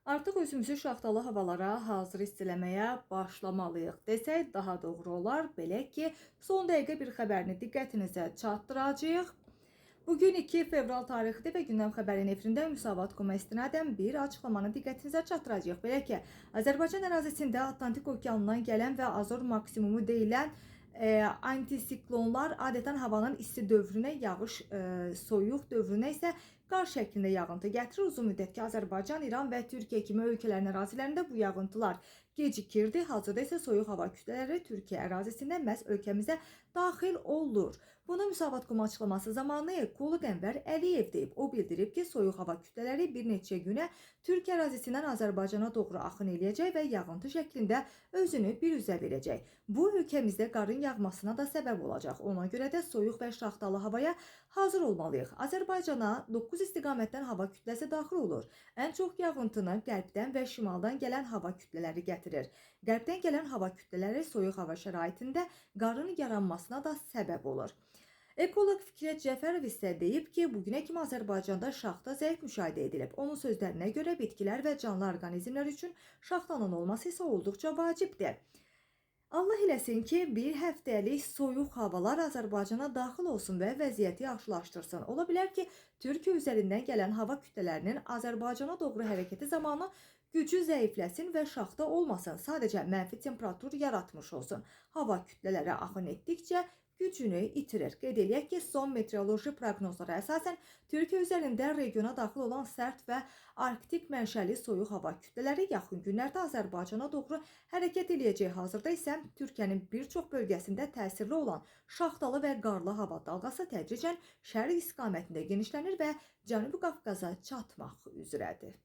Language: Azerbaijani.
Artıq özümüzü şaxtalı havalara hazır hiss eləməyə başlamalıyıq desək daha doğru olar. Belə ki, son dəqiqə bir xəbərini diqqətinizə çatdıracağıq. Bugün 2 fevral tarixli və gündəm xəbərin efirində Müsavat.com-a istinadən bir açıqlamanı diqqətinizə çatdıracağıq. Belə ki, Azərbaycan ərazisində Atlantik okeanından gələn və Azor maksimumu deyilən antisiklonlar adətən havanın isti dövrünə, yağış soyuq dövrünə isə qar şəklində yağıntı gətirir. Uzun müddətki Azərbaycan, İran və Türkiyə kimi ölkələrin ərazilərində bu yağıntılar gecikirdi. Hazırda isə soyuq hava kütlələri Türkiyə ərazisində məhz ölkəmizə daxil olur. Bunu Müsavat.com açıqlaması zamanı ekoloq Ənvər Əliyev deyib. O bildirib ki, soyuq hava kütlələri bir neçə günə Türkiyə ərazisindən Azərbaycana doğru axın eləyəcək və yağıntı şəklində özünü bir üzə verəcək. Bu ölkəmizdə qarın yağmasına da səbəb olacaq. Ona görə də soyuq və şaxtalı havaya hazır olmalıyıq. Azərbaycana 9 istiqamətdən hava kütləsi daxil olur. Ən çox yağıntını qərbdən və şimaldan gələn hava kütlələri gətirir. Qərbdən gələn hava kütlələri soyuq hava şəraitində qarın yaranmasına da səbəb olur. Ekoloq Fikrət Cəfərov isə deyib ki, bugünə kimi Azərbaycanda şaxta zəif müşahidə edilib. Onun sözlərinə görə bitkilər və canlı orqanizmlər üçün şaxtanın olması isə olduqca vacibdir. Allah eləsin ki, bir həftəlik soyuq havalar Azərbaycana daxil olsun və vəziyyəti yaxşılaşdırsın. Ola bilər ki, Türkiyə üzərindən gələn hava kütlələrinin Azərbaycana doğru hərəkəti zamanı gücü zəifləsin və şaxta olmasın. Sadəcə mənfi temperatur yaratmış olsun. Hava kütlələri axın etdikcə gücünü itirir. Qeyd eləyək ki, son meteoroloji proqnozlara əsasən Türkiyə üzərində regiona daxil olan sərt və arktik mənşəli soyuq hava kütlələri yaxın günlərdə Azərbaycana doğru hərəkət eləyəcək. Hazırda isə Türkiyənin bir çox bölgəsində təsirli olan şaxtalı və qarlı hava dalğası tədricən şərq istiqamətində genişlənir və Cənubi Qafqaza çatmaq üzrədir.